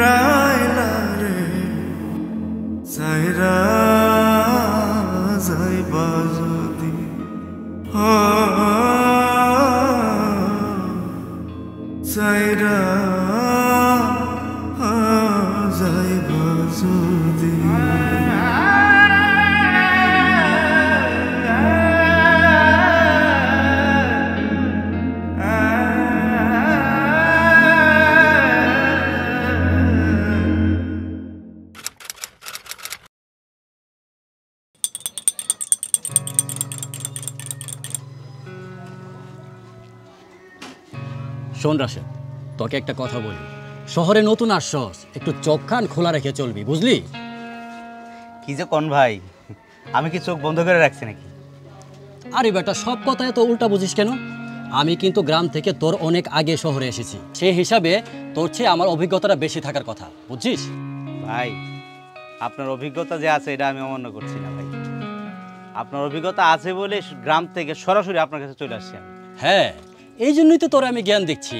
Raila রে সাইরা যাইবা যদি সাইরা যাইবা যদি শোন রাশেদ, তোকে একটা কথা বলি, শহরে নতুন আসছস, একটু চোখ কান খোলা রেখে চলবি, বুঝলি? কি যে কোন ভাই, আমি কি চোখ বন্ধ করে রাখছি নাকি? আরে বেটা, সব কথায় তো উল্টা বুঝিস কেন? আমি কিন্তু গ্রাম থেকে তোর অনেক আগে শহরে এসেছি, সেই হিসাবে তোর চেয়ে আমার অভিজ্ঞতাটা বেশি থাকার কথা, বুঝছিস? ভাই, আপনার অভিজ্ঞতা যে আছে এটা আমি অমান্য করছি না ভাই। আপনার অভিজ্ঞতা আছে বলে গ্রাম থেকে সরাসরি আপনার কাছে চলে আসছি আমি। হ্যাঁ, এই জন্যই তো তোরে আমি জ্ঞান দিচ্ছি।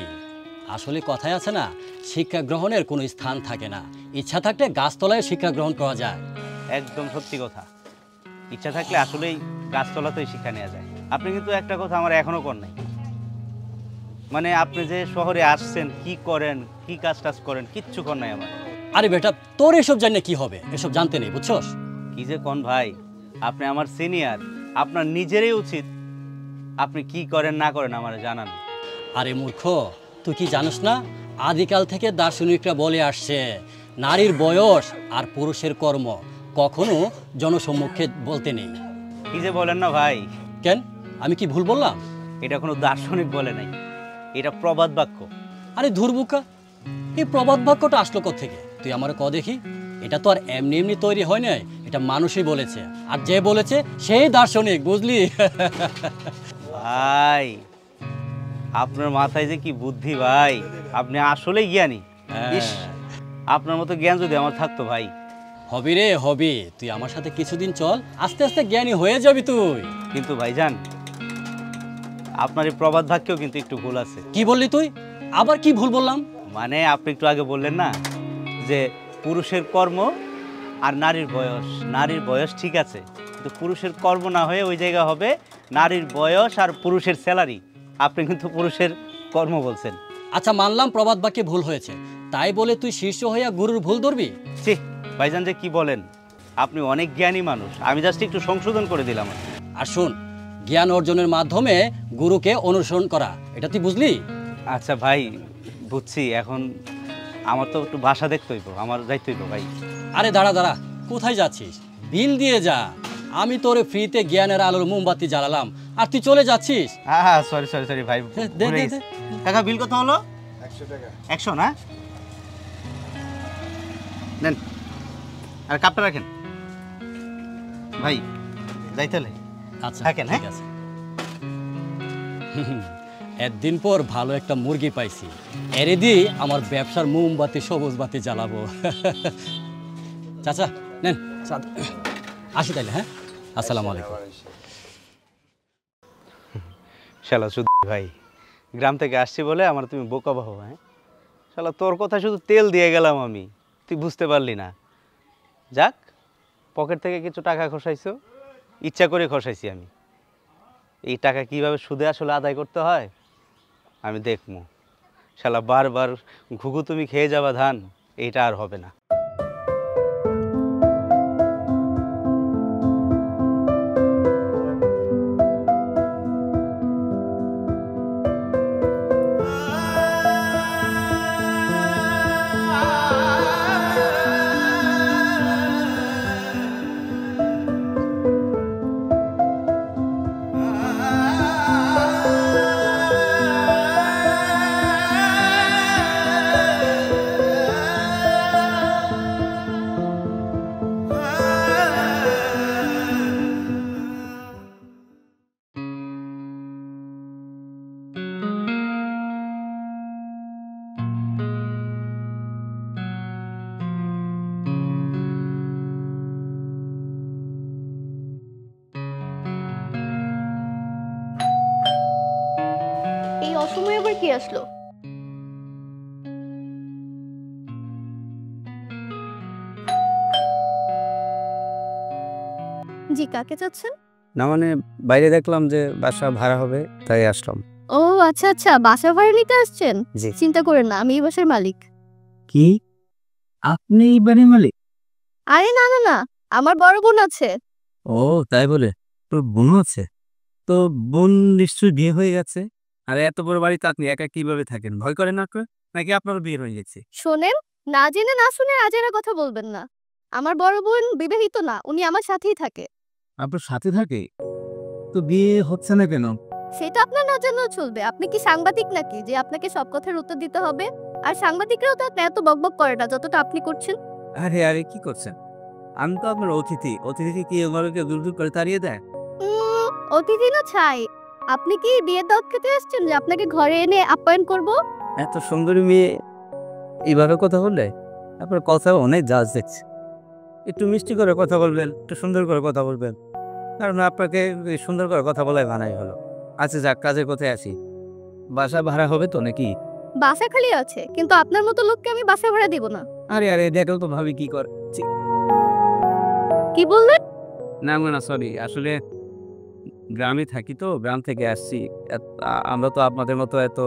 আসলে কথায় আছে না, শিক্ষা গ্রহণের কোনো স্থান থাকে না, ইচ্ছা থাকলে গাছতলায় শিক্ষা গ্রহণ করা যায়। একদম সত্যি কথা, ইচ্ছা থাকলে আসলেই গাছতলাতেই শিক্ষা নেওয়া যায়। আপনি কিন্তু একটা কথা আমার এখনো কর নাই, মানে আপনি যে শহরে আসছেন, কি করেন, কি কাজ টাজ করেন, কিচ্ছু কর নাই আমার। আরে বেটা, তোর এসব জানলে কি হবে, এসব জানতে নেই, বুঝছস? কি যে কোন ভাই, আপনি আমার সিনিয়র, আপনার নিজেরই উচিত আপনি কি করেন না করেন আমার জানান। আরে মূর্খ, তুই কি জানিস না, আদিকাল থেকে দার্শনিকরা বলে আসছে, নারীর বয়স আর পুরুষের কর্ম কখনো জনসম্মুখে বলতে নেই। কি যে বলেন না ভাই। কেন, আমি কি ভুল বললাম? এটা কোনো দার্শনিক বলে নাই, এটা প্রবাদ বাক্য। আরে ধুরবুকা, এই প্রবাদ বাক্যটা আসলো কোত্থেকে? তুই আমার ক দেখি। এটা তো আর এমনি এমনি তৈরি হয় নাই, এটা মানুষই বলেছে, আর যে বলেছে সেই দার্শনিক, বুঝলি? ভাই, আপনার মাথায় যে কি বুদ্ধি ভাই, আপনি আসলেই জ্ঞানী। ইস, আপনার মতো জ্ঞান যদি আমার থাকতো ভাই। হবি রে হবি, তুই আমার সাথে কিছুদিন চল, আস্তে আস্তে জ্ঞানী হয়ে যাবি তুই। কিন্তু ভাইজান, আপনার এই প্রবাদ বাক্যেও কিন্তু একটু ভুল আছে। কি বললি তুই? আবার কি ভুল বললাম? মানে আপনি একটু আগে বললেন না যে পুরুষের কর্ম আর নারীর বয়স। নারীর বয়স ঠিক আছে, কিন্তু পুরুষের কর্ম না হয়ে ওই জায়গা হবে নারীর বয়স আর পুরুষের স্যালারি। আপনি কিন্তু পুরুষের কর্ম বলছেন। আচ্ছা, মানলাম প্রবাদ বাক্যে ভুল হয়েছে, তাই বলে তুই শীর্ষ হইয়া গুরুর ভুল ধরবি? ছি ভাইজান, যে কি বলেন, আপনি অনেক জ্ঞানী মানুষ, আমি জাস্ট একটু সংশোধন করে দিলাম। আর শোন, জ্ঞান অর্জনের মাধ্যমে গুরুকে অনুসরণ করা, এটা তুই বুঝলি? আচ্ছা ভাই, বুঝছি। এখন আমার তো একটু বাসা দেখতে হইব, আমার যাইতে হইব ভাই। আরে দাঁড়া দাঁড়া, কোথায় যাচ্ছিস? বিল দিয়ে যা। আমি তোরে ফ্রিতে জ্ঞানের আলোর মোমবাতি জ্বালালাম, আর তুই চলে যাচ্ছিস। হ্যাঁ, সরি সরি সরি ভাই। দে দে দে। কাকা, বিল কত হলো? 100 টাকা। 100 না? নেন, আর কাপটা রাখেন ভাই, যাইতেলে। আচ্ছা থাকেন, ঠিক আছে। একদিন পর ভালো একটা মুরগি পাইছি, এরে দিয়ে আমার ব্যবসার মোমবাতি সবুজ বাতি জ্বালাবো। চাচা নেন, আসি তাইলে। হ্যাঁ, আসসালামু আলাইকুম। শালা শুধু ভাই, গ্রাম থেকে আসছি বলে আমার তুমি বোকা ভাবো? হ্যাঁ শালা, তোর কথা শুধু তেল দিয়ে গেলাম আমি, তুই বুঝতে পারলি না। যাক, পকেট থেকে কিছু টাকা খসাইছো, ইচ্ছা করে খসাইছি আমি। এই টাকা কিভাবে সুদে আসলে আদায় করতে হয় আমি দেখবো। শালা বারবার ঘুঘু তুমি খেয়ে যাবা ধান, এইটা আর হবে না। এই অসময়ে আবার কি আসলো? জি, কাকে চাচ্ছেন? না মানে বাইরে দেখলাম যে বাসা ভাড়া হবে, তাই আসলাম। ও আচ্ছা আচ্ছা, বাসা ভাড়া নিতে আসছেন? জি। চিন্তা করেন না, আমি এই বাসার মালিক। কি? আপনি এই বাড়ির মালিক? আরে না না না, আমার বড় বোন আছে। ও তাই বলে? তোর বোনও আছে? তো বোন নিশ্চয়ই বিয়ে হয়ে গেছে। আর এত বড় বাড়িতে আপনি একা কিভাবে থাকেন? ভয় করে না আপনার? নাকি আপনারও বিয়ে হয়ে গেছে? শোনেন, না জেনে না শুনে আজেরা কথা বলবেন না। আমার বড় বোন বিবাহিত না, উনি আমার সাথেই থাকে। আপনার সাথে থাকে? তো বিয়ে হচ্ছে না কেন? সেটা আপনার না জানলেও চলবে। আপনি কি সাংবাদিক নাকি যে আপনাকে সব কথার উত্তর দিতে হবে? আর সাংবাদিকরাও তো এত বকবক করে না যতটা আপনি করছেন। আরে আরে কি করছেন? আমি তো আপনার অতিথি। অতিথিকে কি এভাবে কেউ দূর দূর করে তাড়িয়ে দেয়? অতিথি না ছাই। আপনি কি বিয়ের দাওয়াত খেতে আসছেন যে আপনাকে ঘরে এনে আপ্যায়ন করব? এত সুন্দরী মেয়ে এইভাবে কথা বললে? আপনার কথা অনেক জাজ দেখছি। একটু মিষ্টি করে কথা বলবেন, একটু সুন্দর করে কথা বলবেন। কারণ আপনাকে এই সুন্দর করে কথা বলাই মানাই হলো। আচ্ছা যাক, কাজের কথায় আসি। বাসা ভাড়া হবে তো নাকি? বাসা খালি আছে, কিন্তু আপনার মতো লোককে আমি বাসা ভাড়া দিব না। আরে আরে দেখো তো ভাবি কি করে। কি বললেন? না না সরি, আসলে গ্রামে থাকি তো, গ্রাম থেকে আসছি। আমরা তো আপনাদের মতো এত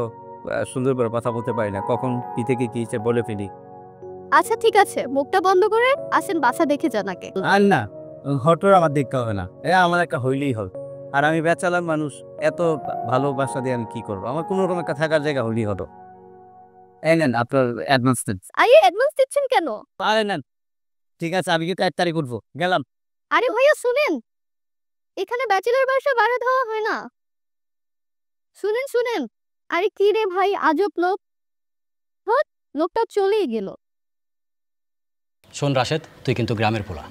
সুন্দর করে কথা বলতে পারি না, কখন কি থেকে কি সে বলে ফেলি। আচ্ছা ঠিক আছে, মুখটা বন্ধ করে আসেন, বাসা দেখে যান আগে। আর না, ঘটর আমার দেখতে হবে না, আমার একটা হইলেই হবে। আর আমি বেচালার মানুষ, এত ভালো বাসা দিয়ে আমি কি করবো? আমার কোনো রকম একটা থাকার জায়গা হইলেই হলো। এই নেন আপনার অ্যাডভান্স দেন। আরে অ্যাডভান্স দিচ্ছেন কেন? আরে নেন, ঠিক আছে, আমি কিন্তু 1 তারিখ উঠবো, গেলাম। আরে ভাইয়া শুনেন, এখানে ব্যাচেলর বাসা ভাড়া দেওয়া হয় না। শুনেন শুনেন। আরে কি রে ভাই, আজব লোক। হট, লোকটা চলেই গেল। শোন রাশেদ, তুই কিন্তু গ্রামের পোলা।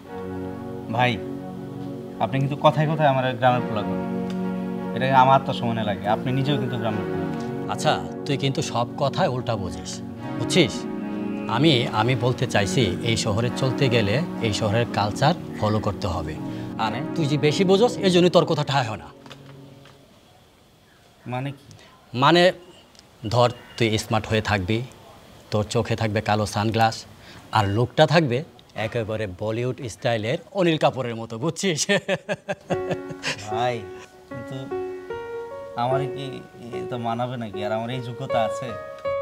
ভাই, আপনি কিন্তু কথায় কথায় আমার গ্রামের পোলা করেন। এটা আমার তো সময় লাগে, আপনি নিজেও কিন্তু গ্রামের পোলা। আচ্ছা, তুই কিন্তু সব কথায় উল্টা বুঝিস, বুঝছিস? আমি বলতে চাইছি, এই শহরে চলতে গেলে এই শহরের কালচার ফলো করতে হবে। আর তুই যে বেশি বোঝস, এই জন্যই তোর কথা ঠায় হয় না। মানে কি? মানে ধর, তুই স্মার্ট হয়ে থাকবি, তোর চোখে থাকবে কালো সানগ্লাস, আর লুকটা থাকবে একেবারে বলিউড স্টাইলের অনিল কাপুরের মতো, বুঝছিস? ভাই, কিন্তু আমার কি তো মানাবে নাকি? আর আমার এই যোগ্যতা আছে?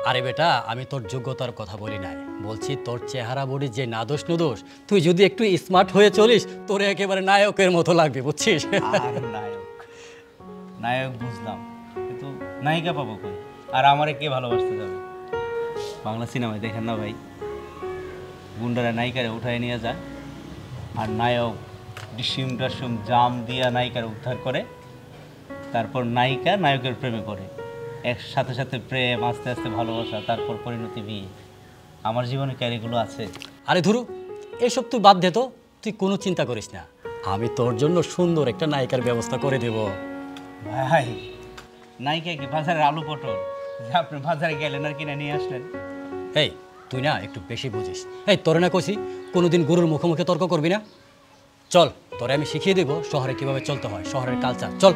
আরে বেটা, আমি তোর যোগ্যতার কথা বলি নাই, বলছি তোর চেহারা বডি যে নাদোষ নুদোষ, তুই যদি একটু স্মার্ট হয়ে চলিস, তোর একেবারে নায়কের মতো লাগবে, বুঝছিস? আর নায়ক নায়ক বুঝলাম, কিন্তু নায়িকা পাবো কই? আর আমারে কে ভালোবাসতে যাবে? বাংলা সিনেমায় দেখেন না ভাই, গুন্ডারা নায়িকারে উঠায় নিয়ে যায়, আর নায়ক ডিসিম ডাসুম জাম দিয়া নায়িকার উদ্ধার করে, তারপর নায়িকা নায়কের প্রেমে পড়ে, এর সাথে সাথে প্রেম, আস্তে আস্তে ভালোবাসা, তারপর পরিণতি, বিয়ে। আমার জীবনে কি আর এগুলো আছে? আরে ধুরু, এসব তুই বাদ দে তো, তুই কোনো চিন্তা করিস না, আমি তোর জন্য সুন্দর একটা নায়িকার ব্যবস্থা করে দেব। ভাই, নায়িকা কি বাজারের আলু পটল যে আপনি বাজারে গেলেন আর কিনে নিয়ে আসলেন? এই, তুই না একটু বেশি বুঝিস। এই, তোরে না কইছি কোনোদিন গরুর মুখোমুখি তর্ক করবি না। চল, তোরে আমি শিখিয়ে দেবো শহরে কিভাবে চলতে হয়, শহরের কালচার। চল।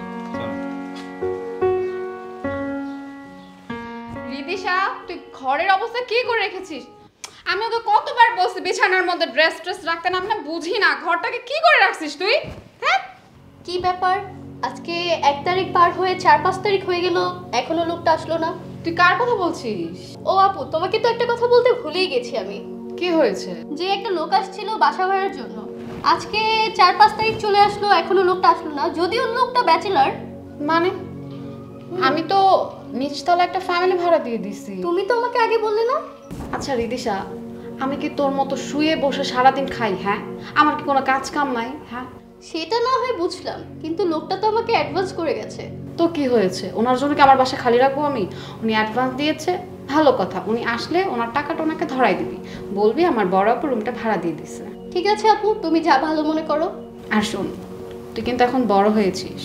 রিদিশা, তুই ঘরের অবস্থা কি করে রেখেছিস? আমি ওকে কতবার বলছি বিছানার মধ্যে ড্রেস ট্রেস রাখতে, না আমি বুঝি না ঘরটাকে কি করে রাখছিস তুই? হ্যাঁ, কি ব্যাপার? আজকে 1 তারিখ পার হয়ে 4-5 তারিখ হয়ে গেল, এখনো লোকটা আসলো না। তুই কার কথা বলছিস? ও আপু, তোমাকে তো একটা কথা বলতে ভুলেই গেছি আমি। কি হয়েছে? যে একটা লোক আসছিল বাসা ভাড়ার জন্য, আজকে 4-5 তারিখ চলে আসলো, এখনো লোকটা আসলো না, যদিও লোকটা ব্যাচেলর। মানে আমি তো নিচতলা একটা ফ্যামিলি ভাড়া দিয়ে দিছি। তুমি তো আমাকে আগে বললে না। আচ্ছা রিদিশা, আমি কি তোর মতো শুয়ে বসে সারাদিন খাই? হ্যাঁ, আমার কি কোনো কাজ কাম নাই? হ্যাঁ, সেটা না হয় বুঝলাম, কিন্তু লোকটা তো আমাকে অ্যাডভান্স করে গেছে। তো কি হয়েছে? ওনার জন্য কি আমার বাসা খালি রাখবো আমি? উনি অ্যাডভান্স দিয়েছে, ভালো কথা। উনি আসলে ওনার টাকাটা ওনাকে ধরাই দিবি, বলবি আমার বড় আপু রুমটা ভাড়া দিয়ে দিছে। ঠিক আছে আপু, তুমি যা ভালো মনে করো। আর শোন, তুই কিন্তু এখন বড় হয়েছিস,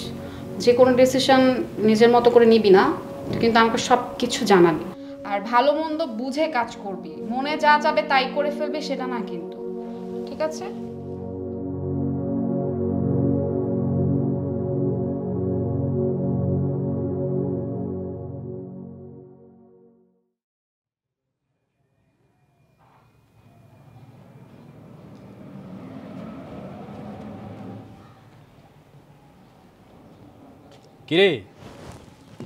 যে কোনো ডিসিশন নিজের মতো করে নিবি না, তুই কিন্তু আমাকে সব কিছু জানাবি, আর ভালো মন্দ বুঝে কাজ করবি। মনে যা যাবে তাই করে ফেলবি সেটা না কিন্তু, ঠিক আছে? কিরে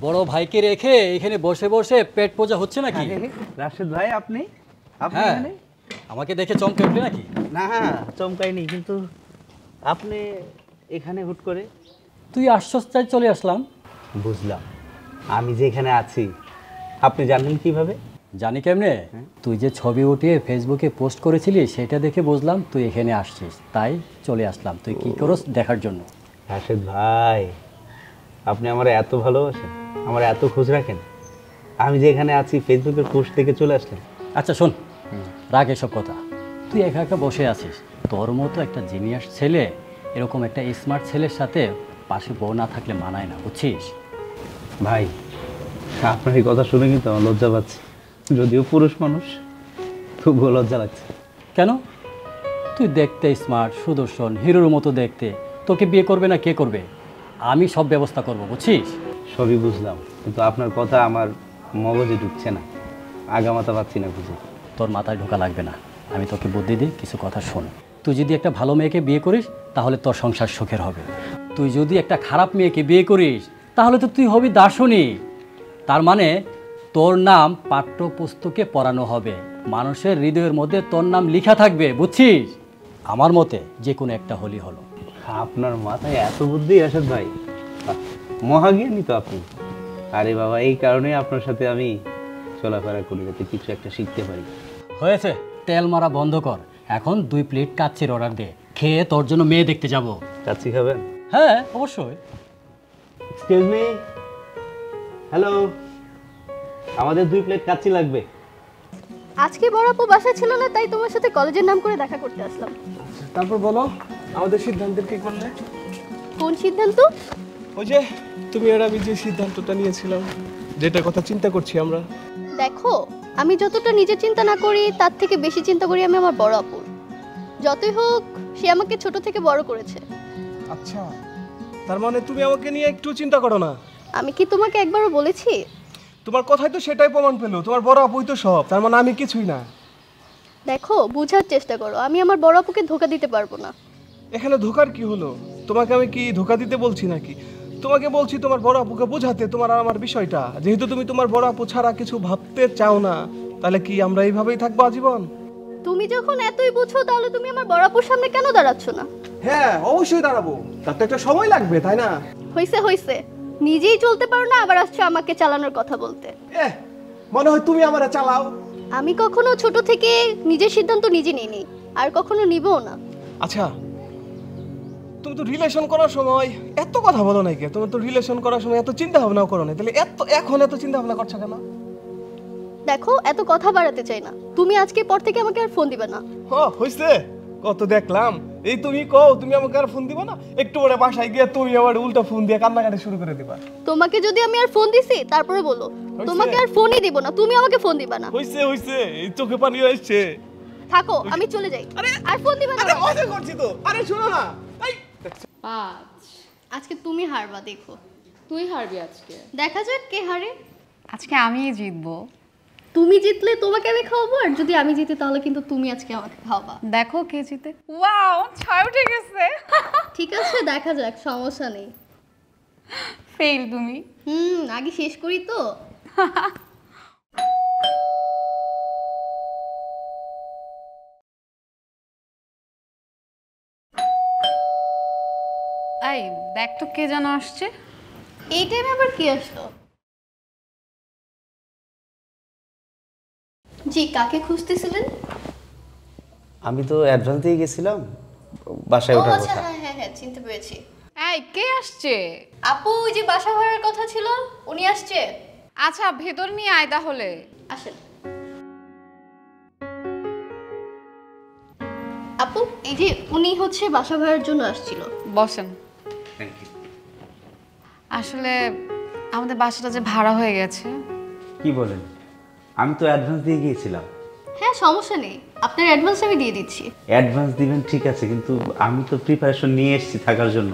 বড় ভাইকে রেখে এখানে বসে বসে পেট পূজা হচ্ছে নাকি? রাশেদ ভাই আপনি আপনি হ্যাঁ এখানে? আমাকে দেখে চমকে উঠলে নাকি? না চমকাইনি, কিন্তু আপনি এখানে হুট করে? তুই আশ্বস্তায় চলে আসলাম। বুঝলাম, আমি যে এখানে আছি আপনি জানলেন কিভাবে? জানি কেমনে? তুই যে ছবি উঠিয়ে ফেসবুকে পোস্ট করেছিলি সেটা দেখে বুঝলাম তুই এখানে আসছিস, তাই চলে আসলাম তুই কি করস দেখার জন্য। রাশেদ ভাই আপনি আমার এত ভালোবাসেন, আমার এত খোঁজ রাখেন, আমি যে এখানে আছি ফেসবুকের পোস্ট থেকে চলে আসলেন। আচ্ছা শোন, রাগ এসব কথা। তুই একা একা বসে আছিস, তোর মতো একটা জিনিয়াস ছেলে এরকম একটা স্মার্ট ছেলের সাথে পাশে বউ না থাকলে মানায় না, বুঝছিস? ভাই আপনার এই কথা শুনে কিন্তু আমার লজ্জা পাচ্ছে, যদিও পুরুষ মানুষ তবুও লজ্জা লাগছে। কেন? তুই দেখতে স্মার্ট, সুদর্শন, হিরোর মতো দেখতে, তোকে বিয়ে করবে না কে করবে? আমি সব ব্যবস্থা করব, বুঝছিস? সবই বুঝলাম, কিন্তু আপনার কথা আমার মগজে ঢুকছে না, আগামাথা পাচ্ছি না বুঝে। তোর মাথায় ঢোকা লাগবে না, আমি তোকে বুদ্ধি দিই, কিছু কথা শোন। তুই যদি একটা ভালো মেয়েকে বিয়ে করিস তাহলে তোর সংসার সুখের হবে। তুই যদি একটা খারাপ মেয়েকে বিয়ে করিস তাহলে তো তুই হবি দার্শনিক। তার মানে তোর নাম পাঠ্যপুস্তকে পড়ানো হবে, মানুষের হৃদয়ের মধ্যে তোর নাম লেখা থাকবে, বুঝছিস? আমার মতে যে কোনো একটা হলি হলো। আপনার মাথায় এত বুদ্ধি রাশেদ ভাই, মহাজ্ঞানী তো আপনি। আরে বাবা, এই কারণে আপনার সাথে আমি চলাফেরা করি, যাতে কিছু একটা শিখতে পারি। হয়েছে, তেল মারা বন্ধ কর, এখন 2 প্লেট কাচ্চির অর্ডার দে, খেয়ে তোর জন্য মেয়ে দেখতে যাব। কাচ্চি খাবেন? হ্যাঁ অবশ্যই। এক্সকিউজ মি, হ্যালো, আমাদের 2 প্লেট কাচ্চি লাগবে। আজকে বড় আপু বাসায় ছিল না, তাই তোমার সাথে কলেজের নাম করে দেখা করতে আসলাম। তারপর বলো আমাদের সিদ্ধান্তের কি করলে? কোন সিদ্ধান্ত? ওই যে তুমি আর আমি যে সিদ্ধান্তটা নিয়েছিলাম, যেটার কথা চিন্তা করছি আমরা। দেখো, আমি যতটা নিজে চিন্তা না করি তার থেকে বেশি চিন্তা করি আমি আমার বড় আপুর। যতই হোক সে আমাকে ছোট থেকে বড় করেছে। আচ্ছা, তার মানে তুমি আমাকে নিয়ে একটু চিন্তা করো না? আমি কি তোমাকে একবারও বলেছি? তোমার কথাই তো সেটাই প্রমাণ পেলো, তোমার বড় আপুই তো সব, তার মানে আমি কিছুই না। দেখো, বোঝার চেষ্টা করো, আমি আমার বড় আপুকে ধোকা দিতে পারবো না। এখানে ধোকার কি হলো? তোমাকে আমি কি ধোকা দিতে বলছি নাকি? তোমাকে বলছি তোমার বড় আপুকে বোঝাতে তোমার আর আমার বিষয়টা। যেহেতু তুমি তোমার বড় আপু ছাড়া কিছু ভাবতে চাও না, তাহলে কি আমরা এইভাবেই থাকবো আজীবন? তুমি যখন এতই বুঝো তাহলে তুমি আমার বড় আপুর সামনে কেন দাঁড়াচ্ছ না? হ্যাঁ অবশ্যই দাঁড়াবো, তার তো একটা সময় লাগবে, তাই না? হইছে হইছে, নিজেই চলতে পারো না, আবার আসছো আমাকে চালানোর কথা বলতে। মনে হয় তুমি আমারে চালাও। আমি কখনো ছোট থেকে নিজের সিদ্ধান্ত নিজে নিইনি, আর কখনো নিবও না। আচ্ছা, তুমি তো রিলেশন করার সময় এত কথা বলো নাই কে? তুমি তো রিলেশন করার সময় এত চিন্তা ভাবনাও করো না, তাহলে এখন এত চিন্তা ভাবনা করছো কেন? দেখো, এত কথা বাড়াতে চাই না, তুমি আজকে পর থেকে আমাকে আর ফোন দিবে না। হইছে, কত দেখলাম। এই তুমি কও তুমি আমাকে আর ফোন দিবা না, একটু পরে বাসায় গিয়ে তুমি আমার উল্টা ফোন দিয়ে কান্নাকাটি শুরু করে দিবা। তোমাকে যদি আমি আর ফোন দিছি তারপরে বলো, তোমাকে আর ফোনই দিব না, তুমি আমাকে ফোন দিবা না। হইছে হইছে, এই চোখে পানি আসছে। থাকো, আমি চলে যাই, আর ফোন দিবা না। আরে মজা করছি তো, আরে শোনো না। এই 5। আজকে তুমি হারবা, দেখো। তুই হারবি আজকে। দেখা যাক কে হারে। আজকে আমিই জিতবো। তুমি জিতলে তোমাকে আমি খাওয়াবো, আর যদি আমি জিতি তাহলে কিন্তু তুমি আজকে আমাকে খাওয়াবা। দেখো কে জিতে। ওয়াও, 6 উঠে গেছে। ঠিক আছে, দেখা যাক, সমস্যা নেই। ফেল তুমি। আগে শেষ করি তো। এই দেখ তো কে যেন আসছে। এই টাইমে আবার কি আসলো? জি, কাকে খুঁজতেছিলেন? আমি তো অ্যাডভান্স দিয়ে গেছিলাম বাসায় ওঠার আচ্ছা, কথা। হ্যাঁ চিনতে পেরেছি। এই কে আসছে? আপু, ওই যে বাসা ভাড়ার কথা ছিল, উনি আসছে। আচ্ছা, ভেতর নিয়ে আয় তাহলে। আসেন। আপু, এই যে উনি হচ্ছে বাসা ভাড়ার জন্য আসছিল। বসেন। আসলে আমাদের বাসাটা যে ভাড়া হয়ে গেছে। কি বলেন? আমি তো অ্যাডভান্স দিয়ে গিয়েছিলাম। হ্যাঁ, সমস্যা নেই, আপনার অ্যাডভান্স আমি দিয়ে দিচ্ছি। অ্যাডভান্স দিবেন ঠিক আছে, কিন্তু আমি তো প্রিপারেশন নিয়ে এসেছি থাকার জন্য।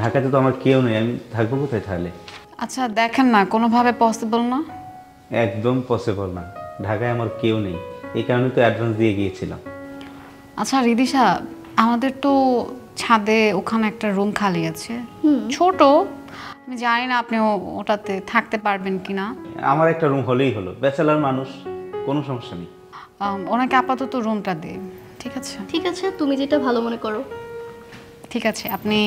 ঢাকাতে তো আমার কেউ নেই, আমি থাকবো কোথায় তাহলে? আচ্ছা দেখেন না, কোনোভাবে পসিবল না? একদম পসিবল না, ঢাকায় আমার কেউ নেই, এই কারণে তো অ্যাডভান্স দিয়ে গিয়েছিলাম। আচ্ছা রিদিশা, আমাদের তো ছাদে ওখানে একটা রুম খালি আছে, ছোট, আমি জানি না আপনি ওটাতে থাকতে পারবেন কিনা। আমার একটা রুম হলেই হলো, ব্যাচেলার মানুষ, কোনো সমস্যা নেই। ওনাকে আপাতত রুমটা দে, ঠিক আছে? ঠিক আছে, তুমি যেটা ভালো মনে করো। ঠিক আছে, আপনি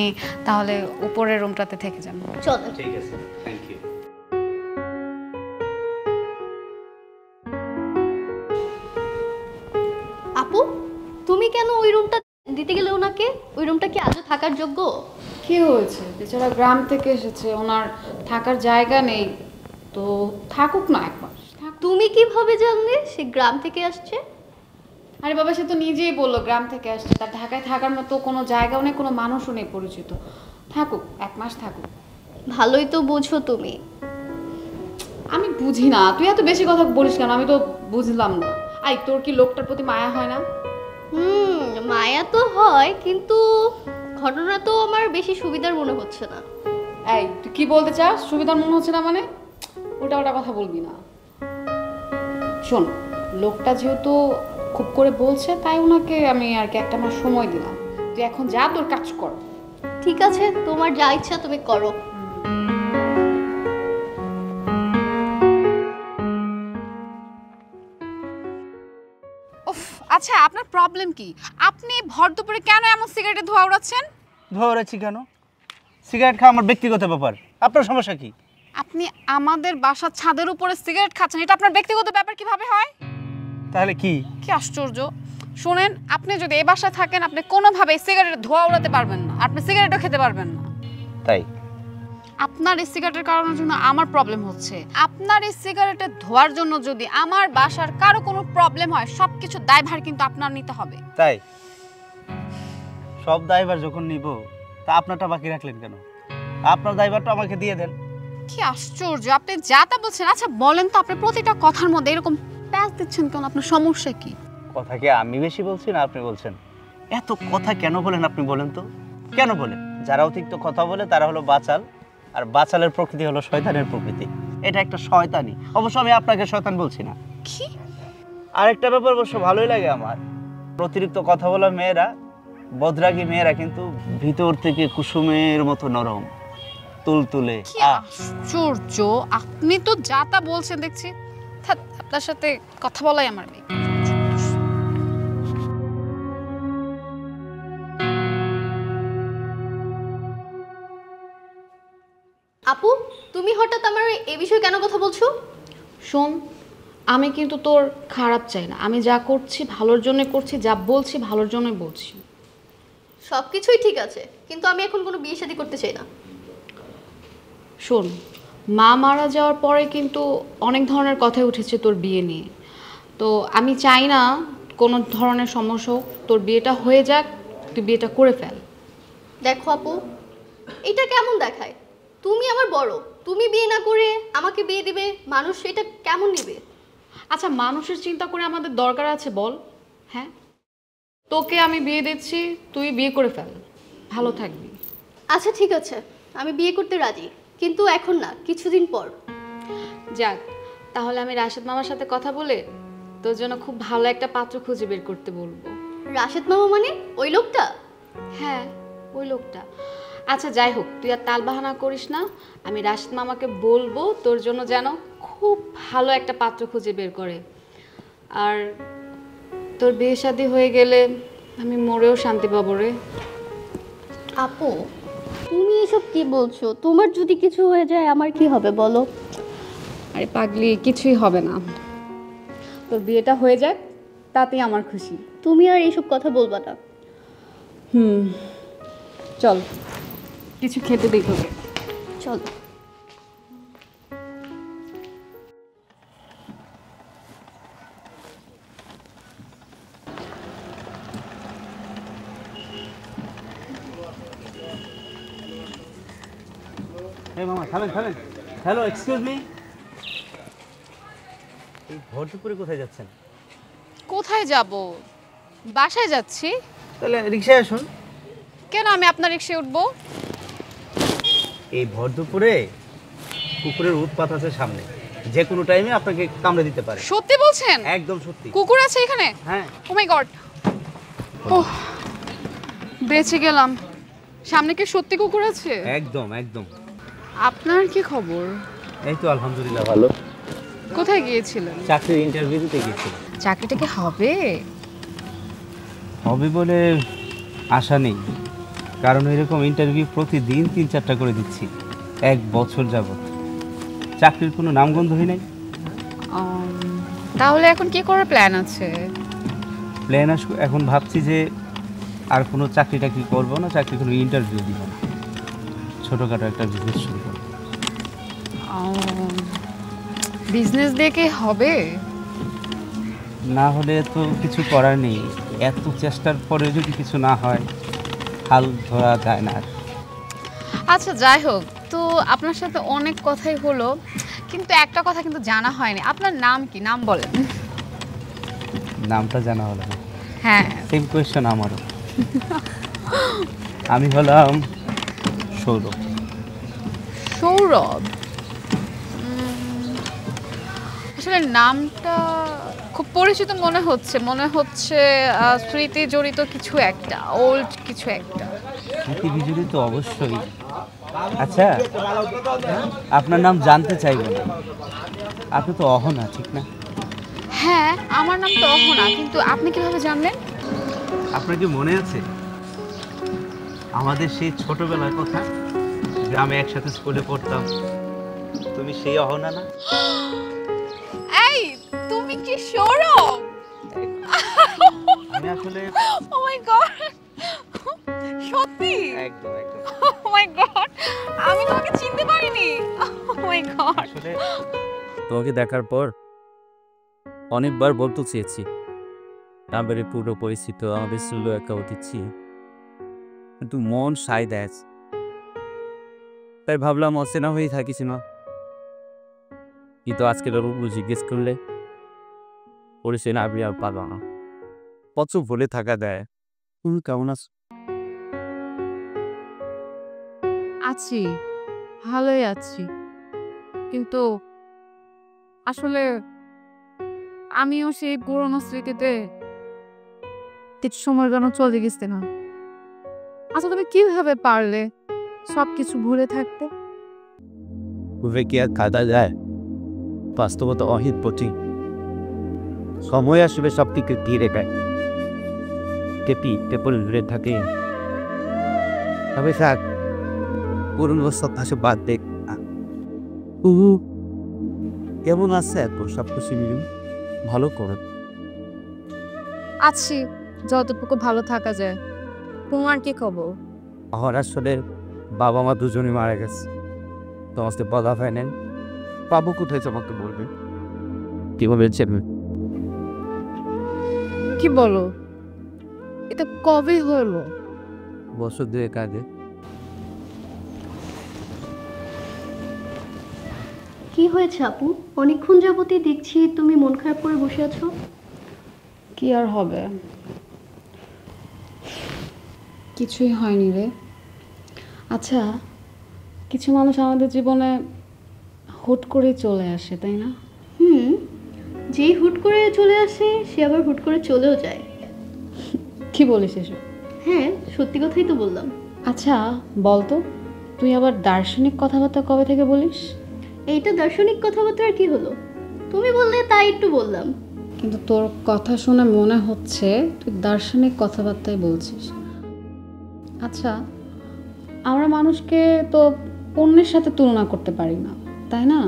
তাহলে উপরের রুমটাতে থেকে যান। চলেন। ঠিক আছে, থ্যাংক ইউ। আপু, তুমি কেন ওই রুমটা দিতে গেলে ওনাকে? ওই রুমটা কি আজও থাকার যোগ্য? কি হয়েছে, বেচারা গ্রাম থেকে এসেছে, ওনার থাকার জায়গা নেই, তো থাকুক না একবার। তুমি কিভাবে জানলে সে গ্রাম থেকে আসছে? আরে বাবা, সে তো নিজেই বললো গ্রাম থেকে আসছে, তার ঢাকায় থাকার মতো কোনো জায়গাও নেই, কোনো মানুষও নেই পরিচিত। থাকুক, 1 মাস থাকুক। ভালোই তো বুঝো তুমি। আমি বুঝি না, তুই এত বেশি কথা বলিস কেন? আমি তো বুঝলাম না। আই, তোর কি লোকটার প্রতি মায়া হয় না? মায়া তো হয়, কিন্তু ঘটনা তো আমার বেশি সুবিধার মনে হচ্ছে না। এই, তুই কি বলতে চাস? সুবিধার মনে হচ্ছে না মানে? ওটা কথা বলবি না। শোন, লোকটা যেহেতু খুব করে বলছে, তাই ওনাকে আমি আর কি 1 মাস সময় দিলাম। তুই এখন যা, তোর কাজ কর। ঠিক আছে, তোমার যা ইচ্ছা তুমি করো। উফ, আচ্ছা, আপনার প্রবলেম কি? আপনি ভর দুপুরে কেন এমন সিগারেটে ধোঁয়া উড়াচ্ছেন? ধোয়া উড়াচ্ছি কেন? সিগারেট খাওয়া আমার ব্যক্তিগত ব্যাপার, আপনার সমস্যা কি? আপনি আমাদের বাসার ছাদের উপরে সিগারেট খাচ্ছেন, এটা আপনার ব্যক্তিগত ব্যাপার কিভাবে হয়? তাহলে কি? কি আশ্চর্য! শুনেন, আপনি যদি এই বাসায় থাকেন, আপনি কোনোভাবে সিগারেটের ধোঁয়া উড়াতে পারবেন না, আপনি সিগারেটও খেতে পারবেন না। তাই? আপনার এই সিগারেটের কারণের জন্য আমার প্রবলেম হচ্ছে। আপনার এই সিগারেটের ধোয়ার জন্য যদি আমার বাসার কারো কোনো প্রবলেম হয়, সবকিছু দায়ভার কিন্তু আপনার নিতে হবে। তাই? সব দায়ভার যখন নিব, তা আপনারটা বাকি রাখলেন কেন? আপনার দায়ভারটা আমাকে দিয়ে দেন। কি আশ্চর্য, আপনি যা তা বলছেন। আচ্ছা বলেন তো, আপনি প্রতিটা কথার মধ্যে এরকম প্যাচ দিচ্ছেন কেন? আপনার সমস্যা কি? কথা কি আমি বেশি বলছি না আপনি বলছেন? এত কথা কেন বলেন আপনি বলেন তো? কেন বলেন? যারা অতিরিক্ত কথা বলে তারা হলো বাচাল, আর বাচালের প্রকৃতি হলো শয়তানের প্রকৃতি। এটা একটা শয়তানি। অবশ্য আমি আপনাকে শয়তান বলছি না। কি? আরেকটা ব্যাপার অবশ্য ভালোই লাগে আমার, অতিরিক্ত কথা বলা মেয়েরা, বদরাগী মেয়েরা কিন্তু ভিতর থেকে কুসুমের মতো নরম, তুলতুলে। কি আশ্চর্য, আপনি তো যা তা বলছেন দেখছি। আপনার সাথে কথা বলাই আমার মেয়ে। আপু, তুমি হঠাৎ আমার এই বিষয়ে কেন কথা বলছো? শোন, আমি কিন্তু তোর খারাপ চাই না, আমি যা করছি ভালোর জন্য করছি, যা বলছি ভালোর জন্যই বলছি। সব কিছুই ঠিক আছে, কিন্তু আমি এখন কোনো বিয়ে শাদী করতে চাই না। শোন, মা মারা যাওয়ার পরে কিন্তু অনেক ধরনের কথাই উঠেছে তোর বিয়ে নিয়ে, তো আমি চাই না কোনো ধরনের সমস্যা হোক। তোর বিয়েটা হয়ে যাক, তুই বিয়েটা করে ফেল। দেখো আপু, এটা কেমন দেখায়? তুমি আমার বড়, তুমি বিয়ে না করে আমাকে বিয়ে দিবে, মানুষ এটা কেমন নেবে? আচ্ছা, মানুষের চিন্তা করে আমাদের দরকার আছে বল? হ্যাঁ, তোকে আমি বিয়ে দিচ্ছি, তুই বিয়ে করে ফেল, ভালো থাকবি। আচ্ছা ঠিক আছে, আমি বিয়ে করতে রাজি, কিন্তু এখন না, কিছুদিন পর। যাক, তাহলে আমি রাশেদ মামার সাথে কথা বলে তোর জন্য খুব ভালো একটা পাত্র খুঁজে বের করতে বলবো। রাশেদ মামা মানে ওই লোকটা? হ্যাঁ, ওই লোকটা। আচ্ছা যাই হোক, তুই আর তালবাহানা করিস না, আমি রাশেদ মামাকে বলবো তোর জন্য যেন খুব ভালো একটা পাত্র খুঁজে বের করে। আর তোর বিয়ে শাদী হয়ে গেলে আমি মরেও শান্তি পাবো রে। আপু, তুমি এসব কি বলছো? তোমার যদি কিছু হয়ে যায় আমার কি হবে বলো? আরে পাগলি, কিছুই হবে না, তোর বিয়েটা হয়ে যাক, তাতেই আমার খুশি। তুমি আর এইসব কথা বলবা না। চল, কিছু খেতে দিই তোকে। চলো। এই মামা, থামেন থামেন। Hello, excuse me. এই ভর দুপুরে কোথায় যাচ্ছেন? কোথায় যাব? বাসায় যাচ্ছি। তাহলে রিক্সায় আসুন। কেন আমি আপনার রিক্সায় উঠবো? এই ভর দুপুরে কুকুরের উৎপাত আছে সামনে, যে কোনো টাইমে আপনাকে কামড়ে দিতে পারে। সত্যি বলছেন? একদম সত্যি। কুকুর আছে এখানে? হ্যাঁ। ও মাই গড, ওহ বেঁচে গেলাম। সামনে কি সত্যি কুকুর আছে? একদম একদম। আপনার কি খবর? এই তো আলহামদুলিল্লাহ ভালো। কোথায় গিয়েছিলেন? চাকরির ইন্টারভিউ দিতে গেছি। চাকরিটা কি হবে? হবে বলে আশা নেই, কারণ এরকম ইন্টারভিউ প্রতিদিন 3-4টা করে দিচ্ছি 1 বছর যাবত। চাকরির কোনো নামগন্ধই নাই। তাহলে এখন কি করার প্ল্যান আছে? প্ল্যান এখন ভাবছি যে আর কোনো চাকরি টাকরি করবো না, চাকরি কোনো ইন্টারভিউ দিব না, ছোটোখাটো একটা বিজনেস শুরু করবো। বিজনেস দিয়ে কি হবে? না হলে তো কিছু করার নেই, এত চেষ্টার পরে যদি কিছু না হয় হাল ধরা যায় না। আচ্ছা যাই হোক, তো আপনার সাথে অনেক কথাই হলো, কিন্তু একটা কথা কিন্তু জানা হয়নি। আপনার নাম কি? নাম বলেন। নামটা জানা হলো না? হ্যাঁ। সেম কোয়েশ্চেন আমারও। আমি হলাম সৌরভ। সৌরভ? আসলে নামটা খুব পরিচিত মনে হচ্ছে স্মৃতি জড়িত কিছু একটা, ওল্ড কিছু একটা। স্মৃতি বিজড়িত অবশ্যই। আচ্ছা, আপনার নাম জানতে চাইব না, আপনি তো অহনা, ঠিক না? হ্যাঁ, আমার নাম তো অহনা, কিন্তু আপনি কিভাবে জানলেন? আপনার কি মনে আছে আমাদের সেই ছোটবেলার কথা, গ্রামে একসাথে স্কুলে পড়তাম, তুমি সেই অহনা না? এই, তুমি কি সৌরভ? আমি আসলে ও মাই গড, সত্যি? একদম একদম ও মাই গড, আমি তোমাকে চিনতে পারিনি। ও মাই গড। আসলে তোমাকে দেখার পর অনেকবার বলতে চেয়েছি নাম্বারে পুরো পরিচিত আমাদের ছিল একটা দিচ্ছি, কিন্তু মন সাই দেয়, তাই ভাবলাম অচেনা হয়েই থাকিস না। কিন্তু আজকে রূপ জিজ্ঞেস করলে পরিচয় না আমি আর পাবো না, প্রচুর ভুলে থাকা দেয়। তুমি কেমন আছো? আছি, ভালোই আছি, কিন্তু আসলে আমিও সেই পুরনো স্মৃতিতে কিছু সময় যেন চলে গেছে না। আচ্ছা, তুমি কিভাবে পারলে সবকিছু ভুলে থাকতে? ভুলে কি আর কাদা যায়? বাস্তবতা অহিত প্রতি সময় আসবে সব থেকে ধীরে দেয়, কেপি পেপল ঘুরে থাকে। তবে থাক, পুরনো সব আসে বাদ দেখ। কেমন আছে এখন সব কিছু মিলুন ভালো করে? আছি, যতটুকু ভালো থাকা যায়। তোমার কি খবর? আমার আসলে বাবা মা দুজনই মারা গেছে, তোমাকে বলা হয় নাই। বাবু কোথায় তোমাকে বলবে? কি বলছেন? কি বলো? এটা কবে হলো? বছর 2 আগে। কি হয়েছে আপু? অনেকক্ষণ যাবতই দেখছি তুমি মন খারাপ করে বসে আছো। কি আর হবে, কিছুই হয়নি রে। আচ্ছা, কিছু মানুষ আমাদের জীবনে হুট করে চলে আসে, তাই না? যেই হুট করে চলে আসে সে আবার হুট করে চলেও যায়। কি বলিস এসব? হ্যাঁ, সত্যি কথাই তো বললাম। আচ্ছা বলতো, তুই আবার দার্শনিক কথাবার্তা কবে থেকে বলিস? এইটা দার্শনিক কথাবার্তা আর কি হলো? তুমি বললে তাই একটু বললাম। কিন্তু তোর কথা শুনে মনে হচ্ছে তুই দার্শনিক কথাবার্তাই বলছিস। আচ্ছা, আমরা মানুষকে তো অন্যের সাথে তুলনা করতে পারি না, তাই না?